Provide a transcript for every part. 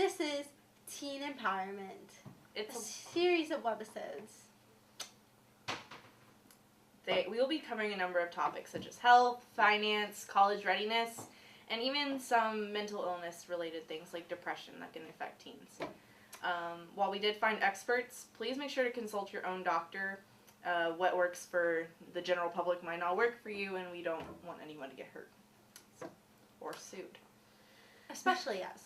This is Teen Empowerment. It's a series of webisodes. We will be covering a number of topics such as health, finance, college readiness, and even some mental illness related things like depression that can affect teens. While we did find experts, please make sure to consult your own doctor. What works for the general public might not work for you, and we don't want anyone to get hurt or sued. Especially us.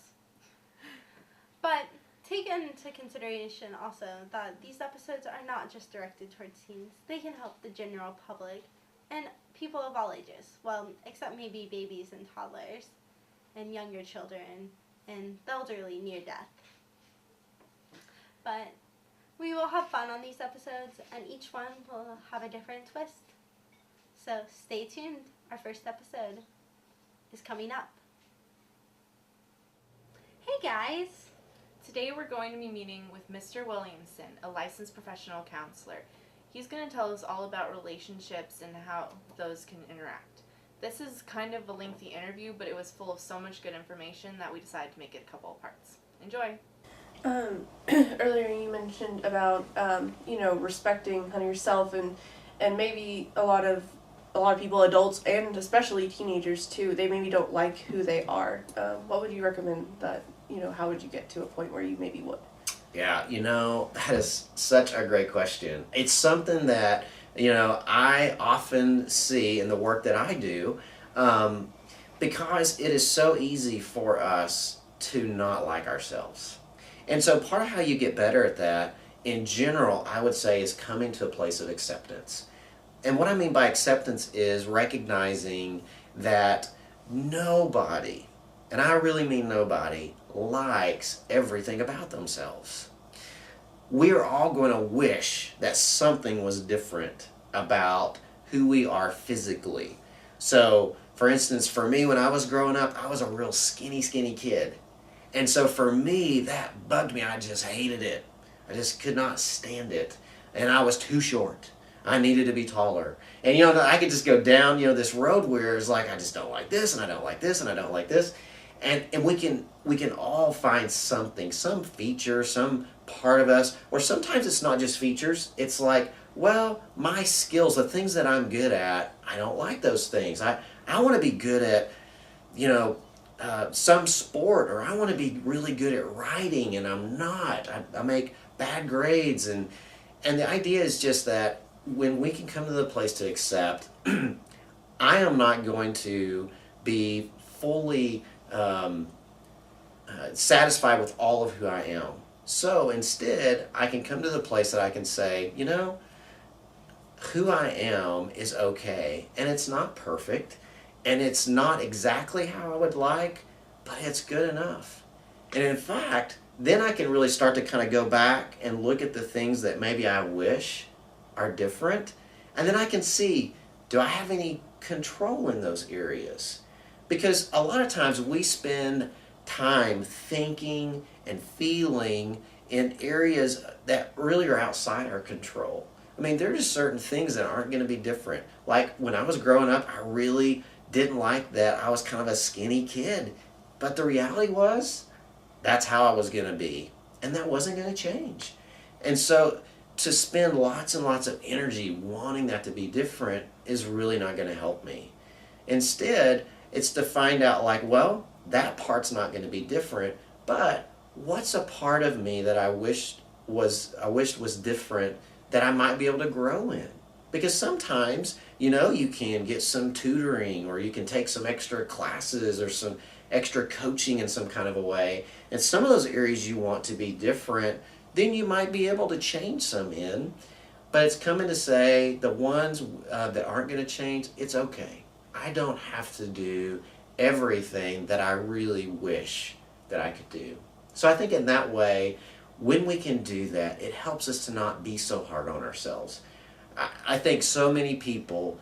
But take into consideration also that these episodes are not just directed towards teens. They can help the general public and people of all ages. Well, except maybe babies and toddlers and younger children and the elderly near death. But we will have fun on these episodes, and each one will have a different twist. So stay tuned. Our first episode is coming up. Hey guys! Today we're going to be meeting with Mr. Williamson, a licensed professional counselor. He's going to tell us all about relationships and how those can interact. This is kind of a lengthy interview, but it was full of so much good information that we decided to make it a couple of parts. Enjoy! Earlier you mentioned about respecting kind of yourself and maybe a lot of people, adults and especially teenagers too, they maybe don't like who they are. What would you recommend that, how would you get to a point where you maybe would? Yeah, that is such a great question. It's something that, I often see in the work that I do, because it is so easy for us to not like ourselves. And so part of how you get better at that, in general, I would say, is coming to a place of acceptance. And what I mean by acceptance is recognizing that nobody, and I really mean nobody, likes everything about themselves. We are all going to wish that something was different about who we are physically. So, for instance, for me, when I was growing up, I was a real skinny kid. And so for me, that bugged me. I just hated it. I just could not stand it. And I was too short. I needed to be taller. And I could just go down, this road where it's like, I just don't like this, and I don't like this, and I don't like this. And we can all find something, some feature, some part of us, or sometimes it's not just features. It's like, well, my skills, the things that I'm good at, I don't like those things. I want to be good at, some sport, or I want to be really good at writing, and I'm not. I make bad grades, and the idea is just that when we can come to the place to accept, I am not going to be fully satisfied with all of who I am. So instead, I can come to the place that I can say, who I am is okay, and it's not perfect, and it's not exactly how I would like, but it's good enough. And in fact, then I can really start to kind of go back and look at the things that maybe I wish are different, and then I can see, do I have any control in those areas? Because a lot of times we spend time thinking and feeling in areas that really are outside our control. I mean, there are just certain things that aren't going to be different. Like when I was growing up, I really didn't like that I was kind of a skinny kid. But the reality was, that's how I was going to be. And that wasn't going to change. And so to spend lots and lots of energy wanting that to be different is really not going to help me. Instead, it's to find out well, that part's not going to be different, but what's a part of me that I wished was different that I might be able to grow in? Because sometimes, you can get some tutoring, or you can take some extra classes or some extra coaching in some kind of a way. And some of those areas you want to be different, then you might be able to change some in. But it's coming to say the ones that aren't going to change, it's okay. I don't have to do everything that I really wish that I could do. So I think in that way, when we can do that, it helps us to not be so hard on ourselves. I think so many people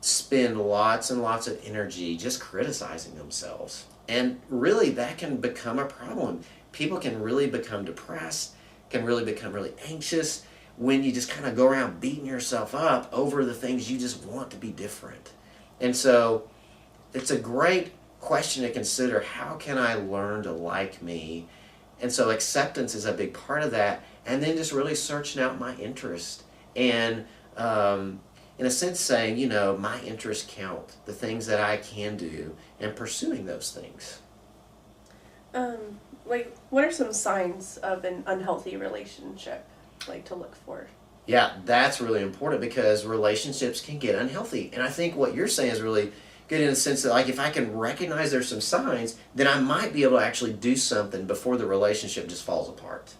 spend lots and lots of energy just criticizing themselves. And really, that can become a problem. People can really become depressed, can really become really anxious when you just kind of go around beating yourself up over the things you just want to be different. And so it's a great question to consider. How can I learn to like me And so acceptance is a big part of that. And then just really searching out my interest. And in a sense saying, you know, my interests count, the things that I can do, and pursuing those things. Like, what are some signs of an unhealthy relationship, like, to look for? Yeah, that's really important because relationships can get unhealthy. And I think what you're saying is really good in the sense that, like, if I can recognize there's some signs, then I might be able to actually do something before the relationship just falls apart.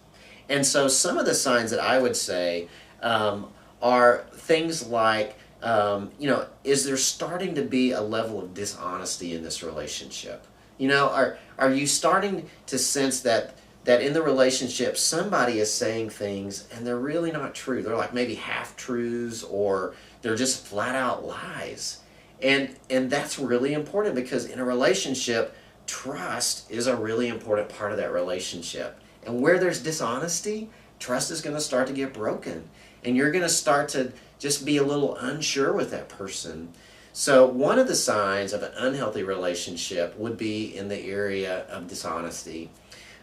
And so some of the signs that I would say are things like, you know, is there starting to be a level of dishonesty in this relationship? You know, are you starting to sense that in the relationship somebody is saying things and they're really not true? They're like maybe half-truths, or they're just flat-out lies. And that's really important because in a relationship, trust is a really important part of that relationship. And where there's dishonesty, trust is going to start to get broken. And you're going to start to just be a little unsure with that person. So one of the signs of an unhealthy relationship would be in the area of dishonesty.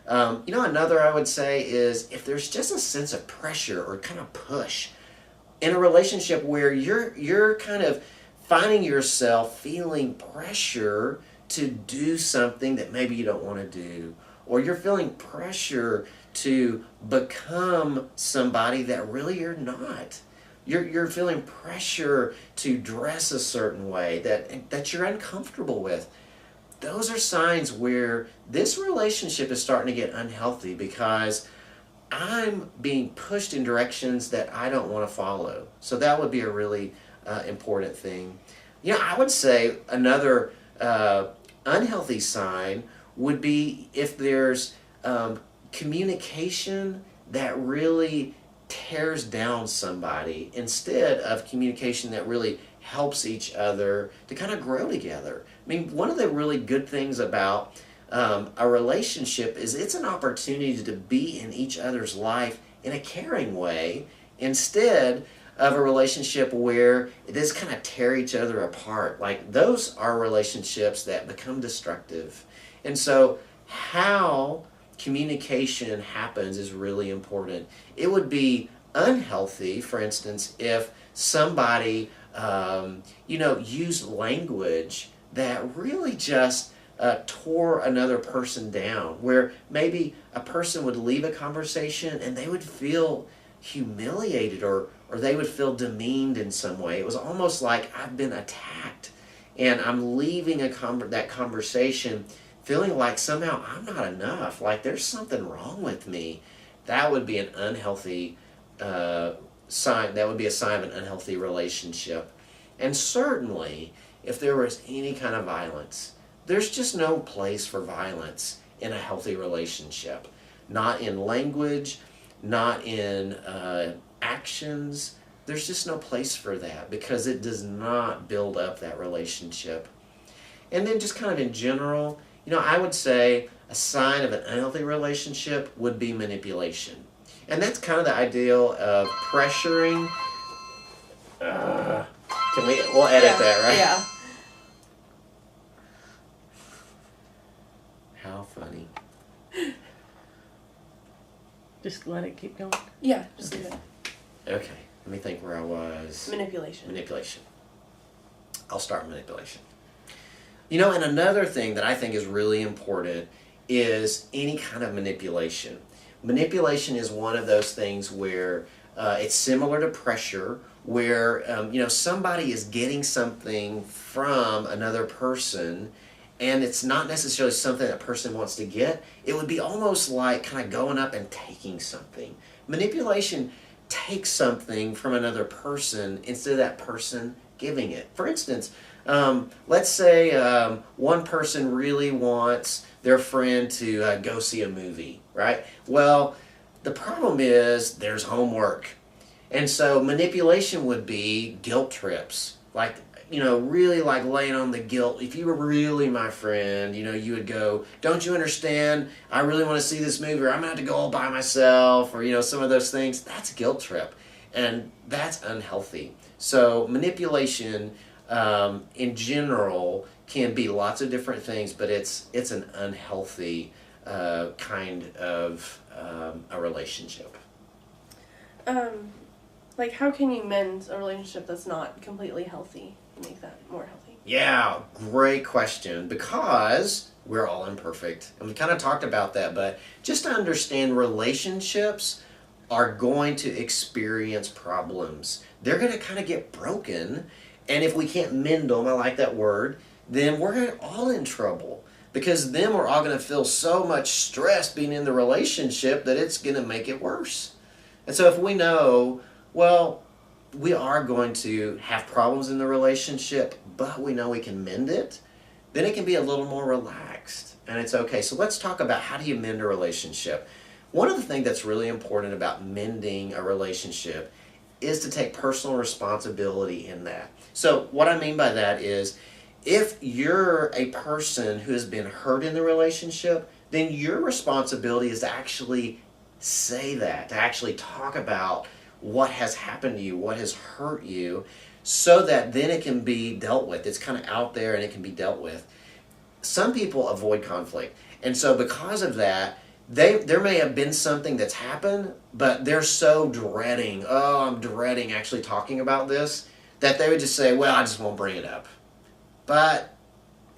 You know, another I would say is if there's just a sense of pressure or kind of push in a relationship where you're kind of finding yourself feeling pressure to do something that maybe you don't want to do, or you're feeling pressure to become somebody that really you're not. You're feeling pressure to dress a certain way that you're uncomfortable with. Those are signs where this relationship is starting to get unhealthy because I'm being pushed in directions that I don't want to follow. So that would be a really important thing. You know, I would say another unhealthy sign would be if there's communication that really tears down somebody instead of communication that really helps each other to kind of grow together. I mean, one of the really good things about a relationship is it's an opportunity to be in each other's life in a caring way instead of a relationship where it just kind of tear each other apart. Like, those are relationships that become destructive. And so how communication happens is really important. It would be unhealthy, for instance, if somebody, you know, used language that really just tore another person down, where maybe a person would leave a conversation and they would feel humiliated or they would feel demeaned in some way. It was almost like I've been attacked and I'm leaving that conversation feeling like somehow I'm not enough, like there's something wrong with me. That would be an unhealthy sign. That would be a sign of an unhealthy relationship. And certainly, if there was any kind of violence, there's just no place for violence in a healthy relationship. Not in language, not in actions. There's just no place for that because it does not build up that relationship. And then just kind of in general, you know, I would say a sign of an unhealthy relationship would be manipulation. And that's kind of the ideal of pressuring. We'll edit that, right? Yeah. How funny. Just let it keep going. Yeah, just leave it. Okay, let me think where I was. Manipulation. Manipulation. I'll start with manipulation. You know, and another thing that I think is really important is any kind of manipulation. Manipulation is one of those things where it's similar to pressure, where you know, somebody is getting something from another person and it's not necessarily something that person wants to get. It would be almost like kind of going up and taking something. Manipulation takes something from another person instead of that person giving it. For instance, let's say one person really wants their friend to go see a movie, right? Well, the problem is there's homework. And so manipulation would be guilt trips. Like, you know, really like laying on the guilt. If you were really my friend, you know, you would go, don't you understand? I really want to see this movie, or I'm going to have to go all by myself, or, you know, some of those things. That's a guilt trip. And that's unhealthy. So manipulation in general can be lots of different things, but it's an unhealthy kind of a relationship. Like, how can you mend a relationship that's not completely healthy? Make that more healthy? Yeah, great question, because we're all imperfect. And we kind of talked about that, but just to understand, relationships are going to experience problems. They're going to kind of get broken, and if we can't mend them, I like that word, then we're all in trouble. Because then we're all going to feel so much stress being in the relationship that it's going to make it worse. And so if we know, well, we are going to have problems in the relationship, but we know we can mend it, then it can be a little more relaxed, and it's okay. So let's talk about, how do you mend a relationship? One of the things that's really important about mending a relationship is to take personal responsibility in that. So what I mean by that is, if you're a person who has been hurt in the relationship, then your responsibility is to actually say that, to actually talk about what has happened to you, what has hurt you, so that then it can be dealt with. It's kind of out there and it can be dealt with. Some people avoid conflict, and so because of that, there may have been something that's happened, but they're so dreading, I'm dreading actually talking about this, that they would just say, well, I just won't bring it up. But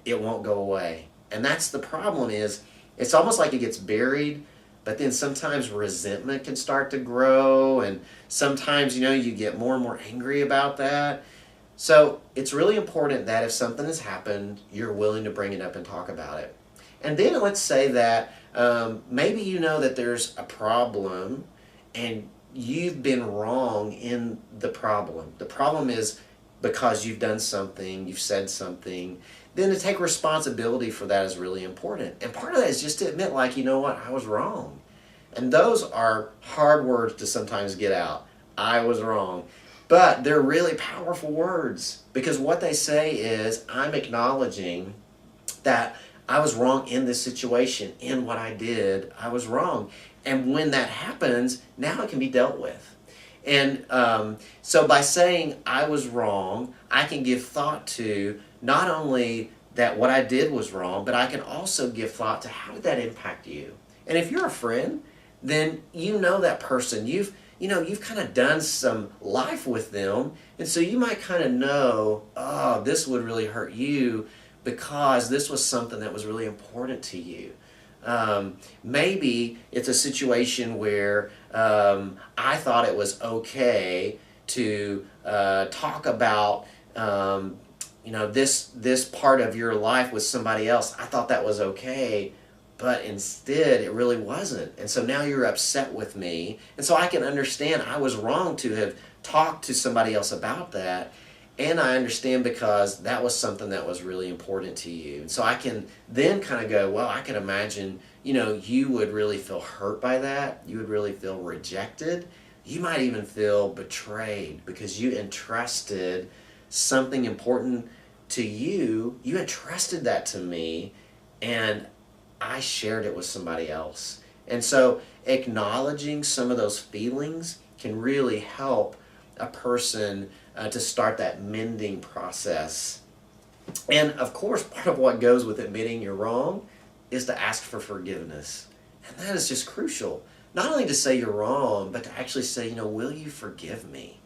it won't go away. And that's the problem, is it's almost like it gets buried, but then sometimes resentment can start to grow, and sometimes, you get more and more angry about that. So it's really important that if something has happened, you're willing to bring it up and talk about it. And then let's say that maybe you know that there's a problem and you've been wrong in the problem. The problem is because you've done something, you've said something, then to take responsibility for that is really important. And part of that is just to admit, like, you know what, I was wrong. And those are hard words to sometimes get out. I was wrong. But they're really powerful words, because what they say is, I'm acknowledging that I was wrong in this situation, in what I did, I was wrong. And when that happens, now it can be dealt with. And so by saying I was wrong, I can give thought to not only that what I did was wrong, but I can also give thought to, how did that impact you? And if you're a friend, then you know that person. You've kind of done some life with them, and so you might kind of know, this would really hurt you because this was something that was really important to you. Maybe it's a situation where I thought it was okay to talk about this part of your life with somebody else. I thought that was okay, but instead it really wasn't. And so now you're upset with me, and so I can understand I was wrong to have talked to somebody else about that. And I understand because that was something that was really important to you. And so I can then kind of go, well, I can imagine, you would really feel hurt by that. You would really feel rejected. You might even feel betrayed because you entrusted something important to you. You entrusted that to me, and I shared it with somebody else. And so acknowledging some of those feelings can really help a person to start that mending process. And of course, part of what goes with admitting you're wrong is to ask for forgiveness. And that is just crucial. Not only to say you're wrong, but to actually say, will you forgive me?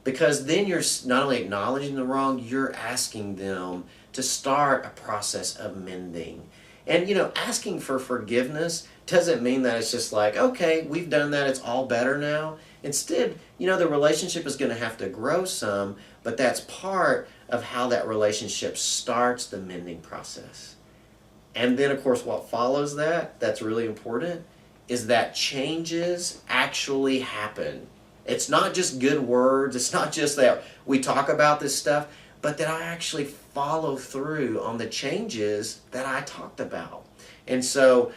Because then you're not only acknowledging the wrong, you're asking them to start a process of mending. And, asking for forgiveness doesn't mean that it's just like, okay, we've done that, it's all better now. Instead, the relationship is going to have to grow some, but that's part of how that relationship starts the mending process. And then, of course, what follows that's really important, is that changes actually happen. It's not just good words, it's not just that we talk about this stuff, but that I actually follow through on the changes that I talked about. And so,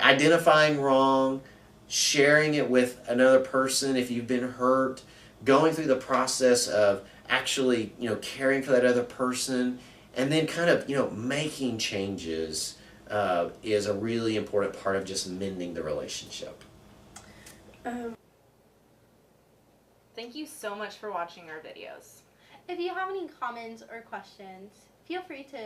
identifying wrong, sharing it with another person if you've been hurt, going through the process of actually, caring for that other person, and then kind of, making changes is a really important part of just mending the relationship. Thank you so much for watching our videos. If you have any comments or questions, feel free to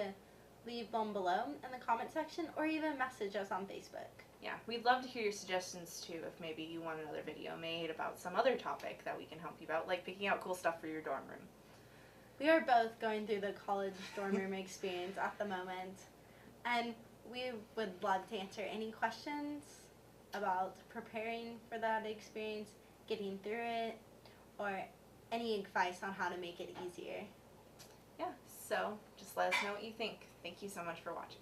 leave them below in the comment section or even message us on Facebook. Yeah, we'd love to hear your suggestions too if maybe you want another video made about some other topic that we can help you out, like picking out cool stuff for your dorm room. We are both going through the college dorm room experience at the moment, and we would love to answer any questions about preparing for that experience, getting through it, or any advice on how to make it easier. Yeah, so just let us know what you think. Thank you so much for watching.